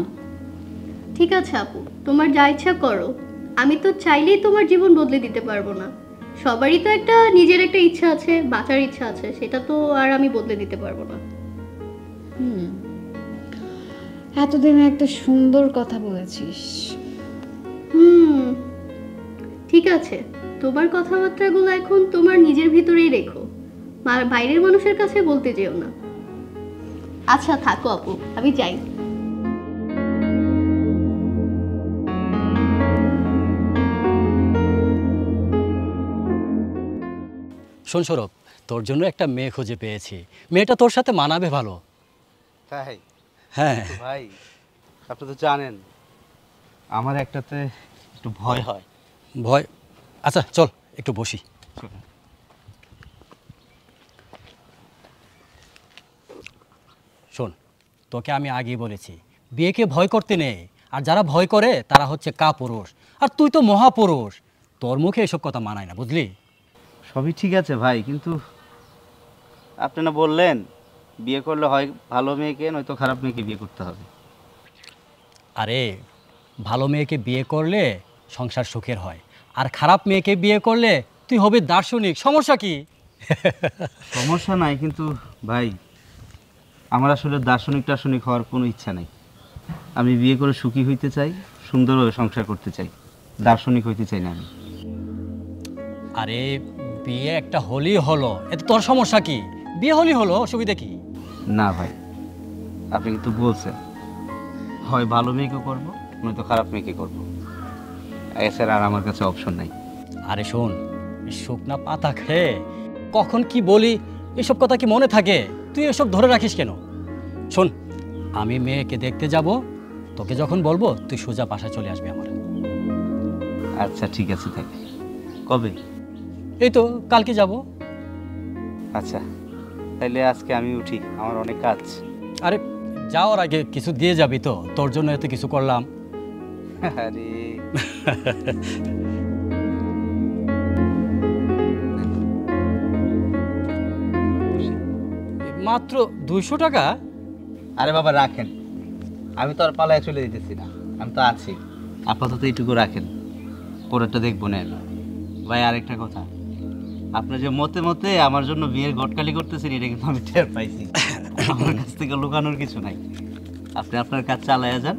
ঠিক আছে আপু, তোমার যা ইচ্ছা করো। আমি তো চাইলেই তোমার জীবন বদলে দিতে পারবো না। সবারই তো একটা নিজের একটা ইচ্ছা আছে, বাঁচার ইচ্ছা আছে, সেটা তো আর আমি বদলে দিতে পারবো না। এতদিনে একটা সুন্দর কথা বলেছিস। ঠিক আছে, তোমার কথাবার্তাগুলো এখন তোমার নিজের ভিতরেই রেখো, বাইরের মানুষের কাছে বলতে যেও না। আচ্ছা থাকো আপু, আমি যাই। শোন সৌরভ, তোর জন্য একটা মেয়ে খুঁজে পেয়েছি। মেয়েটা তোর সাথে মানাবে ভালো। তাই? হ্যাঁ ভাই, আপনি তো জানেন আমার একটাতে একটু ভয় হয়। ভয়? আচ্ছা চল একটু বসি। শোন, তোকে আমি আগেই বলেছি বিয়েকে ভয় করতে নেই, আর যারা ভয় করে তারা হচ্ছে কাপুরুষ, আর তুই তো মহাপুরুষ, তোর মুখে এসব কথা মানায় না, বুঝলি? সবই ঠিক আছে ভাই, কিন্তু আপনি না বললেন বিয়ে করলে হয় ভালো মেয়েকে নয়তো খারাপ মেয়েকে বিয়ে করতে হবে। আরে ভালো মেয়েকে বিয়ে করলে সংসার সুখের হয়, আর খারাপ মেয়েকে বিয়ে করলে তুই হবে দার্শনিক। সমস্যা কি? সমস্যা নাই, কিন্তু ভাই আমার আসলে দার্শনিক টার্শনিক হওয়ার কোনো ইচ্ছা নেই। আমি বিয়ে করে সুখী হইতে চাই, সুন্দরভাবে সংসার করতে চাই, দার্শনিক হইতে চাই না আমি। আরে বিয়ে একটা হলি হলো, এতে তোর সমস্যা কি? বিয়ে হলি হলো, অসুবিধা কি? না ভাই, আপনি কিন্তু বলছেন হয় ভালো মেয়েকে করবো নয়তো খারাপ মেয়েকে করবো, এছাড়া আর আমার কাছে অপশন নাই। আরে শোন, এই শুকনা পাতা খেয়ে কখন কি বলি এসব কথা কি মনে থাকে? তুই এসব ধরে রাখিস কেন? শোন, আমি মেয়েকে দেখতে যাব, তোকে যখন বলবো তুই সোজা বাসায় চলে আসবি আমার। আচ্ছা ঠিক আছে, থাকে কবে? এই তো কালকে যাব। আচ্ছা তাইলে আজকে আমি উঠি, আমার অনেক কাজ। আরে যাওয়ার আগে কিছু দিয়ে যাবি তো? তোর জন্য এত কিছু করলাম। আরে মাত্র 200 টাকা? আরে বাবা রাখেন, আমি তো আর পালায় চলে দিতেছি না, আমি তো আছি, আপাতত এইটুকু রাখেন, পরেরটা দেখবো না। ভাই আরেকটা কথা, আপনার যে মতে মতে আমার জন্য বিয়ের গটকালি করতেছেন এটা কিন্তু আমি টের পাইছি। আমার কাছ থেকে লুকানোর কিছু নাই, আপনি আপনার কাজ চালায়া যান,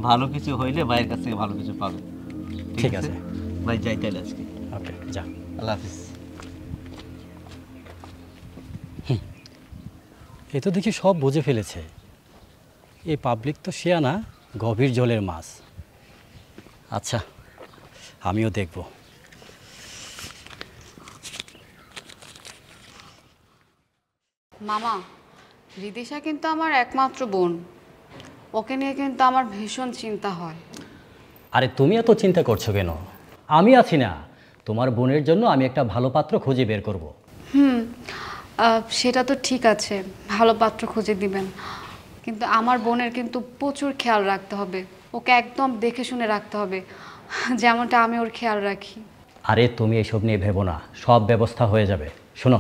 ভালো কিছু হইলে ভাইয়ের কাছ থেকে ভালো কিছু পাবেন। ঠিক আছে ভাই, যাই তাইলে আজকে। ওকে, যা। আল্লাহ হাফিজ। এ তো দেখি সব বুঝে ফেলেছে। এই পাবলিক তো শিয়ানা, গভীর জলের মাছ। আচ্ছা, আমিও দেখব। মামা, রিদিশা কিন্তু আমার একমাত্র বোন, ওকে নিয়ে কিন্তু আমার ভীষণ চিন্তা হয়। আরে তুমি এত চিন্তা করছো কেন? আমি আছি না, তোমার বোনের জন্য আমি একটা ভালো পাত্র খুঁজে বের করব। সেটা তো ঠিক আছে, ভালো পাত্র খুঁজে দিবেন, কিন্তু আমার বোনের কিন্তু প্রচুর খেয়াল রাখতে হবে, ওকে একদম দেখে শুনে রাখতে হবে, যেমনটা আমি ওর খেয়াল রাখি। আরে তুমি এসব নিয়ে ভেবো না, সব ব্যবস্থা হয়ে যাবে। শোনো,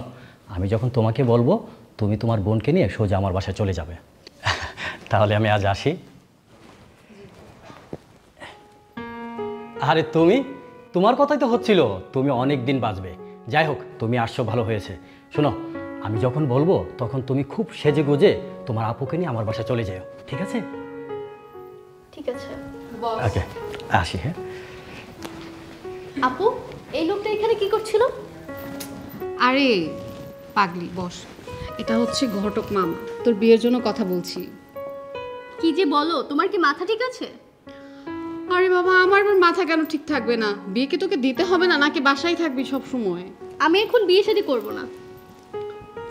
আমি যখন তোমাকে বলবো তুমি তোমার বোনকে নিয়ে সোজা আমার বাসায় চলে যাবে। তাহলে আমি আজ আসি। আরে তোমার কথাই তো হচ্ছিল, তুমি অনেক দিন বাঁচবে। যাই হোক, তুমি আসছো ভালো হয়েছে। শোনো, আমি যখন বলবো তখন তুমি খুব সেজে গুজে তোমার আপুকে নিয়ে আমার বাসায় চলে যাও, ঠিক আছে? ঠিক আছে। ওকে, আসি। হ্যাঁ আপু, এই লোকটা এখানে কি করছিল? আরে পাগলি, বস, এটা হচ্ছে ঘটক মামা, তোর বিয়ের জন্য কথা বলছি। কি যে বলো, তোমার কি মাথা ঠিক আছে? আরে বাবা, আমার মাথা কেন ঠিক থাকবে না? বিয়ে কি তোকে দিতে হবে না, নাকি বাসায় থাকবি সব সময়? আমি এখন বিয়ে শাদী করবো না।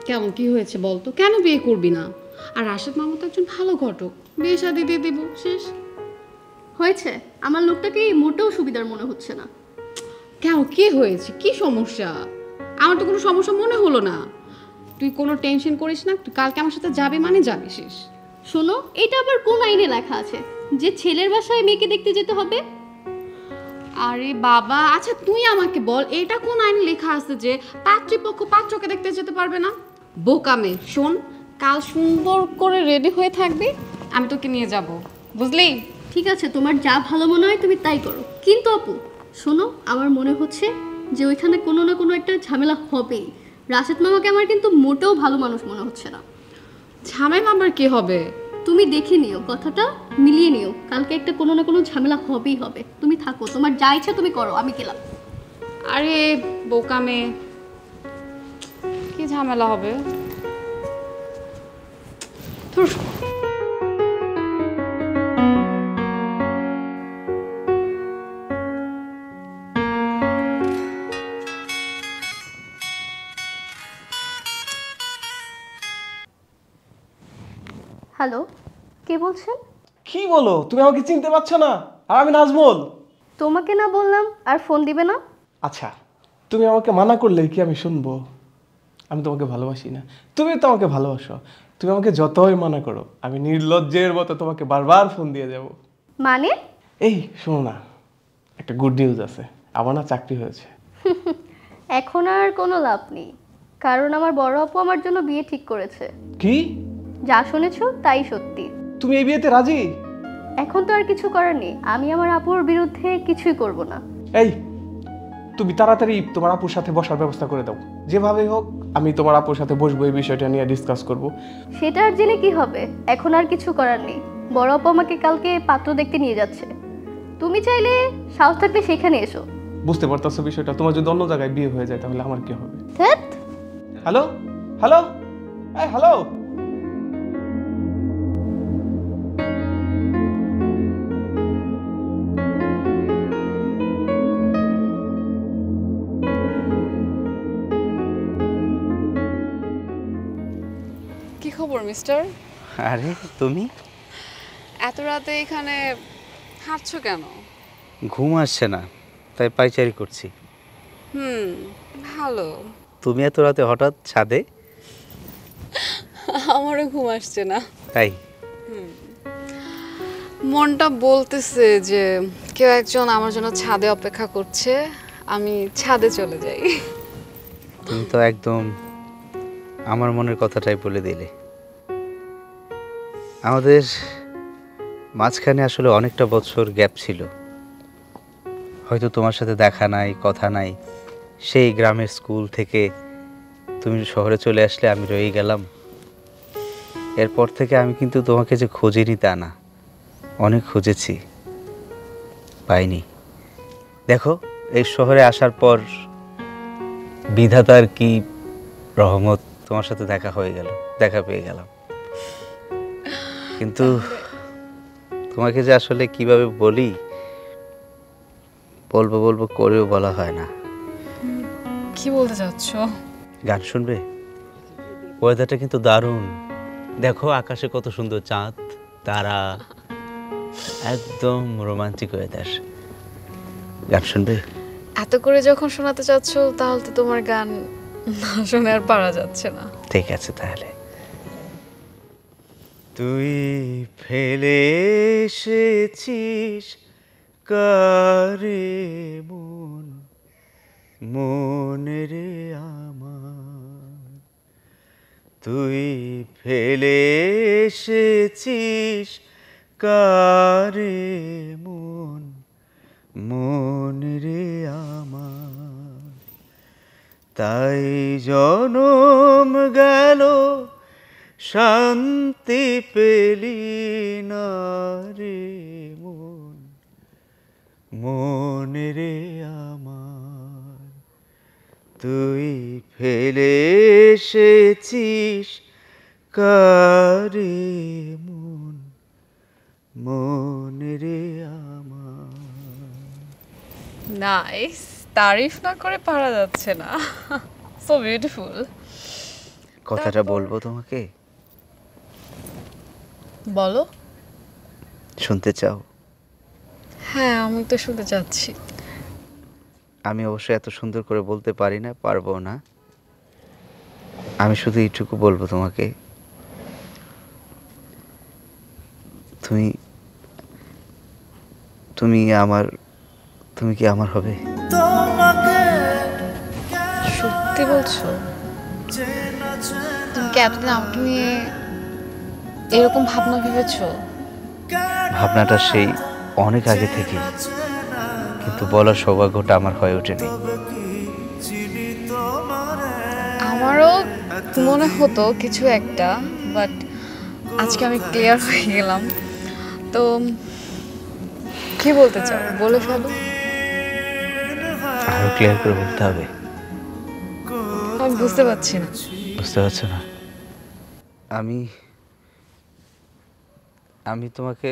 কেমন কি হয়েছে বলতো, কেন বিয়ে করবি না? আর রাশেদ মামা তো একজন ভালো ঘটক, বিয়ে শাদী দিয়ে দিব, শেষ। হয়েছে, আমার লোকটাকে মোটেও সুবিধার মনে হচ্ছে না। কেন, কি হয়েছে, কি সমস্যা? আমার তো কোনো সমস্যা মনে হলো না। তুই কোনো টেনশন করিস না, তুই কালকে আমার সাথে যাবি মানে যাবি, শেষ। শোনো, এটা আবার কোন আইনে লেখা আছে যে ছেলের বাসায় মেয়েকে দেখতে যেতে হবে? আরে বাবা, আচ্ছা তুই আমাকে বল, এটা কোন আইনে লেখা আছে যে পাত্রীপক্ষ পাত্রকে দেখতে যেতে পারবে না? বোকামে, শোন, কাল সুন্দর করে রেডি হয়ে থাকবি, আমি তোকে নিয়ে যাব, বুঝলি? ঠিক আছে, তোমার যা ভালো মনে হয় তুমি তাই করো, কিন্তু আপু শোনো, আমার মনে হচ্ছে যে ওইখানে কোনো না কোনো একটা ঝামেলা হবেই। রাশেদ মামাকে আমার কিন্তু মোটেও ভালো মানুষ মনে হচ্ছে না। ঝামেলা আমার কি হবে? তুমি দেখে নিও, কথাটা মিলিয়ে নিও, কালকে একটা কোনো না কোনো ঝামেলা হবেই হবে। তুমি থাকো, তোমার যা ইচ্ছা তুমি করো, আমি গেলাম। আরে বোকামে, কি ঝামেলা হবে? ধুর। হ্যালো, কে বলছেন? কি বলো, তুমি আমাকে চিনতে পারছো না? আর আমি নাজমুল। তোমাকে না বললাম আর ফোন দিবে না? আচ্ছা, তুমি আমাকে মানা করলে কি আমি শুনবো? আমি তোমাকে ভালোবাসি না, তুমি তো আমাকে ভালোবাসো। তুমি আমাকে যতই মানা করো, আমি নির্লজ্জের মতো তোমাকে বারবার ফোন দিয়ে যাব। মানে? এই শোনো না, একটা গুড নিউজ আছে, আমার না চাকরি হয়েছে। এখন আর কোনো লাভ নেই, কারণ আমার বড় আপু আমার জন্য বিয়ে ঠিক করেছে। কি? যা শুনেছো তাই সত্যি। তুমি এই বিয়েতে রাজি? এখন তো আর কিছু করার নেই, আমি আমার আপুর বিরুদ্ধে কিছুই করব না। এই তুমি তাড়াতাড়ি তোমার আপুর সাথে বসার ব্যবস্থা করে দাও, যেভাবেই হোক আমি তোমার আপুর সাথে বসবো, এই বিষয়টা নিয়ে ডিসকাস করব। সেটা আর জেনে কি হবে, এখন আর কিছু করার নেই। বড় আপু আমাকে কালকে পাত্র দেখতে নিয়ে যাচ্ছে, তুমি চাইলে সাহস থাকলে সেখানে এসো। বুঝতে পারতেছো বিষয়টা? তোমার যদি অন্য জায়গায় বিয়ে হয়ে যায় তাহলে আমার কি হবে? ধ্যাৎ। হ্যালো হ্যালো, এই হ্যালো। কি খবর মিস্টার? আরে তুমি? এত রাতে এখানে হাঁটছো কেন? ঘুম আসছে না, তাই পাইচারি করছি। ভালো। তুমি এত রাতে হঠাৎ ছাদে? আমারও ঘুম আসছে না, তাই? মনটা বলতেছে যে কেউ একজন আমার জন্য ছাদে অপেক্ষা করছে, আমি ছাদে চলে যাই। তুমি তো একদম আমার মনের কথাটাই বলে দিলে। আমাদের মাঝখানে আসলে অনেকটা বছর গ্যাপ ছিল, হয়তো তোমার সাথে দেখা নাই, কথা নাই। সেই গ্রামের স্কুল থেকে তুমি শহরে চলে আসলে, আমি রয়ে গেলাম। এরপর থেকে আমি কিন্তু তোমাকে যে খুঁজিনি তা না, অনেক খুঁজেছি, পাইনি। দেখো, এই শহরে আসার পর বিধাতার কি রহমত, তোমার সাথে দেখা হয়ে গেল, দেখা পেয়ে গেলাম। কিন্তু তোমাকে যে আসলে কিভাবে বলি, বলবো বলবো করেও বলা হয় না। কি বলতে চাচ্ছ? গান শুনবে? ওয়েদারটা কিন্তু দারুণ, দেখো আকাশে কত সুন্দর চাঁদ, তারা, একদম রোমান্টিক ওয়েদার। গান শুনবে? এত করে যখন শোনাতে চাচ্ছ, তাহলে তো তোমার গান না শুনে আর পারা যাচ্ছে না। ঠিক আছে তাহলে। তুই ফেলে এসেছিস কারে মন, মন রে আমার। তুই ফেলে এসেছিস কারে মন, মন রে আমার। তাই জনম গেল শান্তি পেলি না রে মন, মন রে আমার। তুই ফেলে এসেছিস কারে মন, মন রে আমার। নাইস, তারিফ না করে পারা যাচ্ছে না। So beautiful. কথাটা বলবো তোমাকে? বলো। শুনতে চাও? হ্যাঁ, আমি তো শুনতে চাচ্ছি। আমি অবশ্য এত সুন্দর করে বলতে পারি না, পারবো না। আমি শুধু এইটুকু বলবো তোমাকে, তুমি তুমি আমার, তুমি কি আমার হবে? সত্যি বলছো? তুমি কি এতদিন আমাকে নিয়ে এরকম ভাবনা ভেবেছো? ভাবনাটা সেই অনেক আগে থেকে, কিন্তু বলার সৌভাগ্যটা আমার হয়ে ওঠেনি। আমারও মনে হতো কিছু একটা, বাট আজকে আমি ক্লিয়ার হয়ে গেলাম। তো কি বলতে চাও, বলে ফেলো। আরো ক্লিয়ার করে বলতে হবে? আমি বুঝতে পারছি না। বুঝতে পারছো না? আমি আমি তোমাকে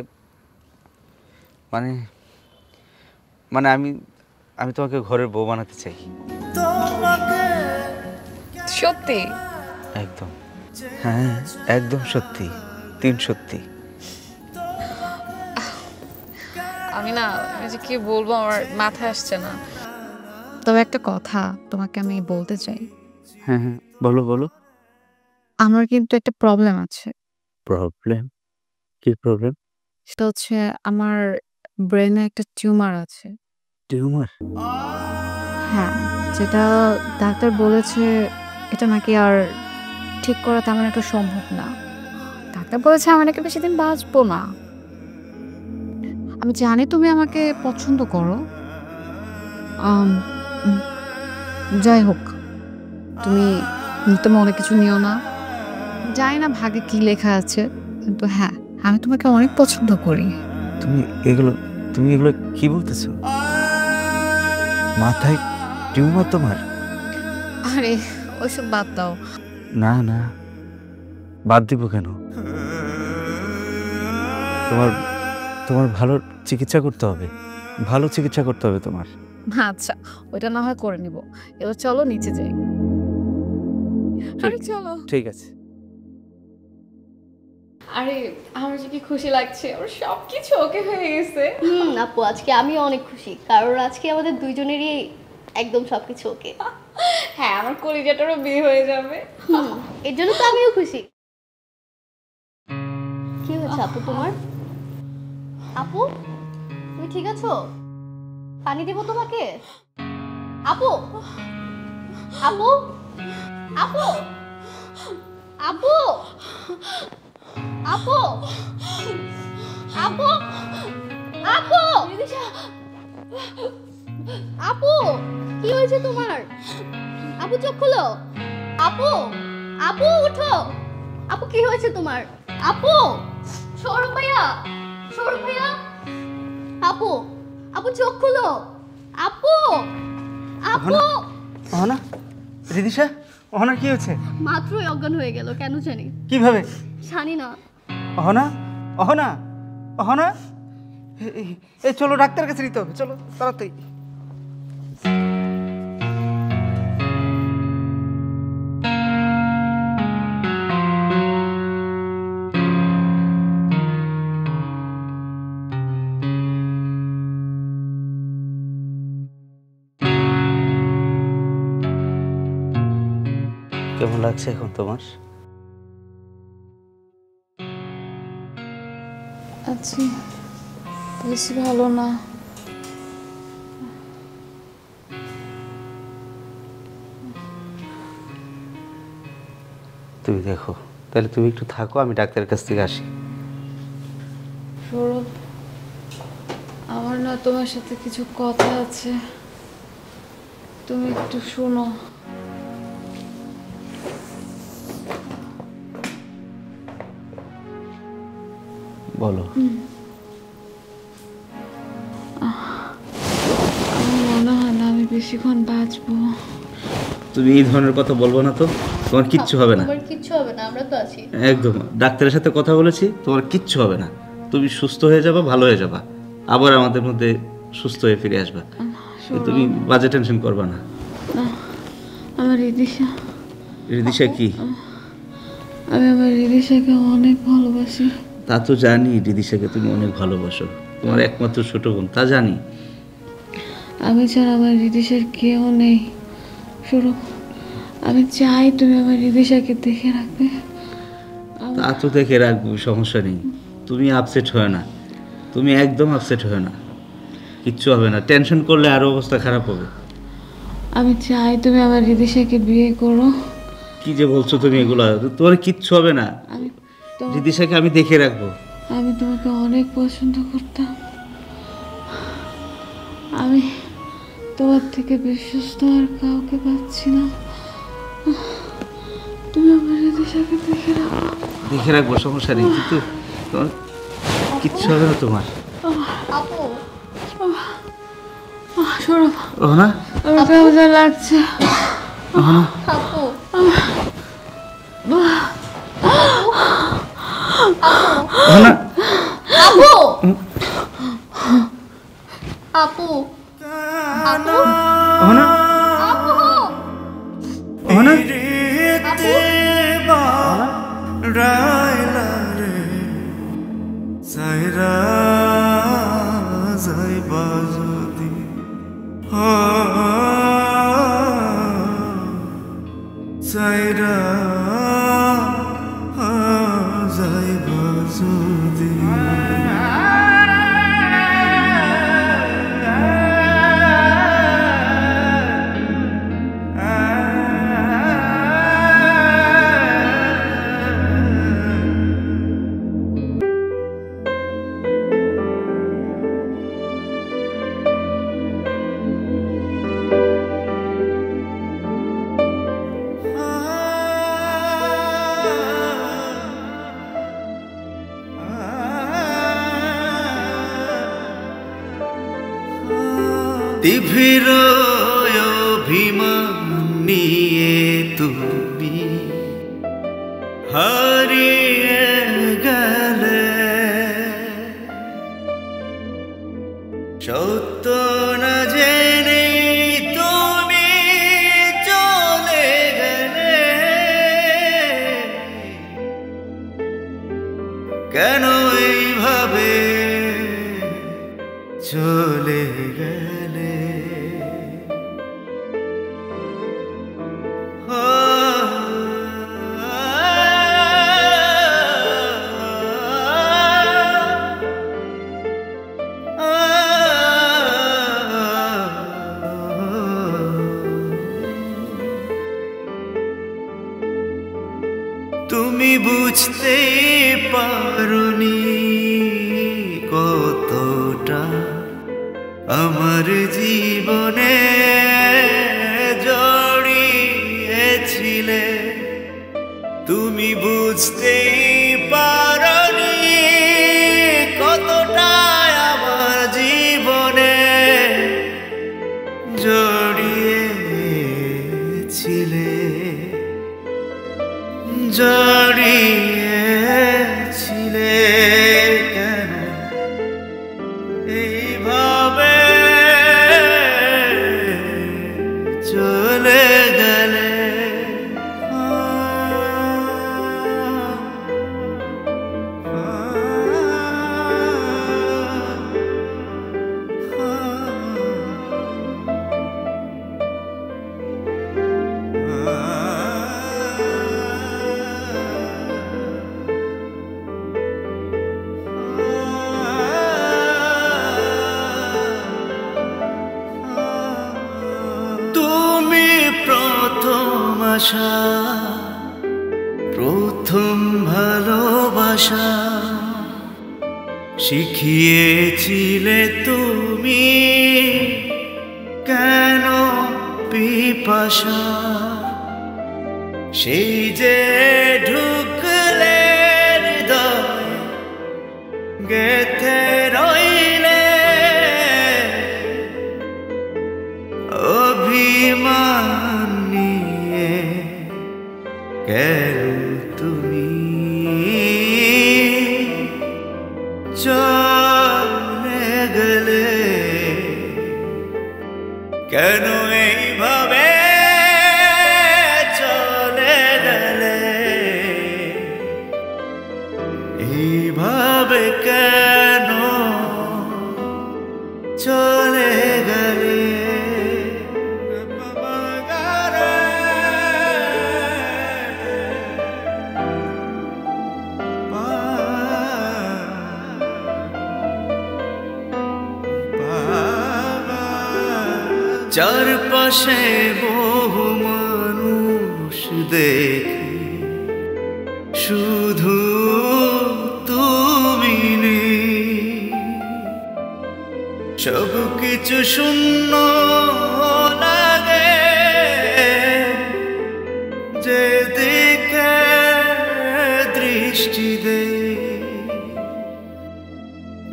মানে মানে আমি আমি তোমাকে ঘরের বউ বানাতে চাই। সত্যি? একদম, হ্যাঁ একদম সত্যি, 3 সত্যি। আমি না, আমি যে কি বলবো আমার মাথায় আসছে না। তবে একটা কথা তোমাকে আমি বলতে চাই। হ্যাঁ হ্যাঁ, বলো বলো। আমার কিন্তু একটা প্রবলেম আছে। প্রবলেম? কি প্রবলেম? সেটা হচ্ছে আমার ব্রেনে একটা টিউমার আছে। টিউমার? হ্যাঁ, যেটা ডাক্তার বলেছে এটা নাকি আর ঠিক করা তেমন একটা সম্ভব না। ডাক্তার বলেছে আমি নাকি বেশি দিন বাঁচবো না। আমি জানি তুমি আমাকে পছন্দ করো। আম, উম, যাই হোক, তুমি মনে কিছু নিও না। জানি না ভাগে কি লেখা আছে, কিন্তু হ্যাঁ, আমি তোমাকে অনেক পছন্দ করি। তুমি এগুলো কি বলতেছো? মাথায় টিউমার তোমার? আরে ওইসব বাদ দাও। না না, বাদ দিব কেন? তোমার ভালো চিকিৎসা করতে হবে, ভালো চিকিৎসা করতে হবে তোমার। আচ্ছা, ওইটা না হয় করে নিব। এবার চলো নিচে যাই। আরে চলো। ঠিক আছে। আরে আমার যে কি খুশি লাগছে, আমার সবকিছু ওকে হয়ে গেছে। আপু আজকে আমিও অনেক খুশি, কারণ আজকে আমাদের দুইজনেরই একদম সবকিছু ওকে। হ্যাঁ, আমার কলিজাটারও বিয়ে হয়ে যাবে। এর জন্য তো আমিও খুশি। কি হয়েছে আপু তোমার? আপু তুমি ঠিক আছো? পানি দেবো তোমাকে? আপু আপু আপু আপু আপু আপু আপু আপু কি হয়েছে তোমার? আপু চোখ খুলো। আপু আপু উঠো। আপু কি হয়েছে তোমার? আপু সৌরভ ভাইয়া, সৌরভ ভাইয়া, আপু আপু চোখ খুলো। আপু আপু। অহনা, রিদিশা, অহনার কি হয়েছে? মাত্রই অজ্ঞান হয়ে গেল, কেন জানি? কিভাবে? জানি না। অহনা, অহনা, অহনা, এই চলো ডাক্তার কাছে নিতে হবে, চলো তাড়াতাড়ি। কেমন লাগছে এখন তোমার? আচ্ছা, বেশি ভালো না। তুমি দেখো, তাহলে তুমি একটু থাকো, আমি ডাক্তারের কাছ থেকে আসি। সৌরভ, আমার না তোমার সাথে কিছু কথা আছে, তুমি একটু শোনো। বলো। আমার মনে হয় না আমি বেশিক্ষণ বাঁচবো। তুমি এই ধরনের কথা বলবো না তো, তোমার কিচ্ছু হবে না। তোমার কিচ্ছু হবে না, আমরা তো আছি। একদম, ডাক্তারের সাথে কথা বলেছি, তোমার কিচ্ছু হবে না। তুমি সুস্থ হয়ে যাবা, ভালো হয়ে যাবা, আবার আমাদের মধ্যে সুস্থ হয়ে ফিরে আসবা। তুমি বাজে টেনশন করবা না। আমার রিদিশা। রিদিশা কি? আমি আমার রিদিশাকে অনেক ভালোবাসি। তা তো জানি, রিদিশাকে তুমি অনেক ভালোবাসো, তোমার একমাত্র ছোট বোন, তা জানি। আমি ছাড়া আমার রিদিশার কেউ নেই। সৌরভ, আমি চাই তুমি আমার রিদিশাকে দেখে রাখবে। তা তো দেখে রাখবো, সমস্যা নেই। তুমি আপসেট হয় না, তুমি একদম আপসেট হয় না, কিচ্ছু হবে না। টেনশন করলে আরো অবস্থা খারাপ হবে। আমি চাই তুমি আমার রিদিশাকে বিয়ে করো। কি যে বলছো তুমি এগুলা, তোমার কিচ্ছু হবে না। আমি রিদিশাকে আমি দেখে রাখবো। আমি তোমাকে অনেক পছন্দ করতাম। আমি তোমার থেকে বিশ্বস্ত আর কাউকে পাচ্ছি না। তুমি আমার রিদিশাকে দেখে রাখো। দেখে রাখবো, সমস্যা নেই, কিন্তু তোমার কিচ্ছু হবে না তোমার। আপু সৌরভ, অহনা, আমার কেমন লাগছে। অহনা, আপু অহনা, আপু আপু আপু অহনা, আপু অহনা, রায়লা রে সাইরা যাইবা যদি সাইরা তীব্র অভিমান নিয়ে তুমি হারিয়ে গেলে, সত্য না জেনে তুমি চলে গেলে, কেন এইভাবে চলে গেলে? তুমি বুঝতে পারোনি কতটা আমার জীবনে জড়িয়েছিলে, তুমি বুঝতে পারোনি কতটা আমার জীবনে জড়িয়েছিলে, জড়িয়েছিলে, কেন এইভাবে চলে গেলে? তুমি প্রথম আশা, প্রথম ভালোবাসা শিখিয়েছিলে তুমি, কেন পিপাসা সেই যে ঢুকলে হৃদয় গেথে রইলে, অভিমান নিয়ে কেন তুমি চলে গেলে, কেন এইভাবে চলে গেলে, এইভাবে কেন চলে গেলে? চারপাশে বহু মানুষ দেখি, শুধু তুমি নেই, সব কিছু শূন্য লাগে, যেদিকে দৃষ্টি দেই,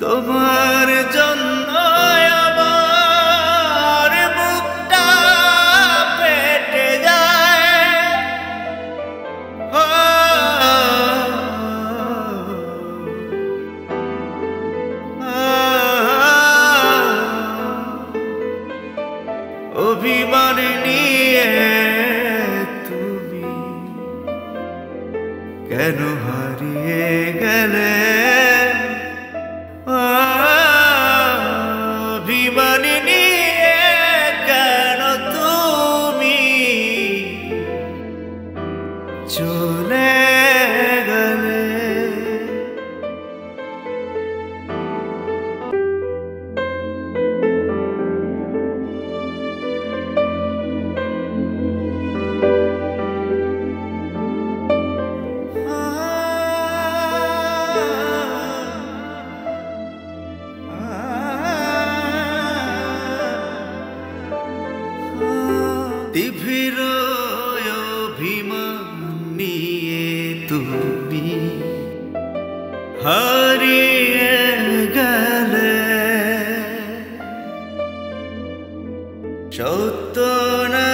তোমার জন্য অভিমান নিয়ে তুমি কেন হারিয়ে গেলে? অভিমান নিয়ে কেন তুমি চলে গেলে? তীব্র অভিমান নিয়ে তুমি হারিয়ে গেলে, সত্য না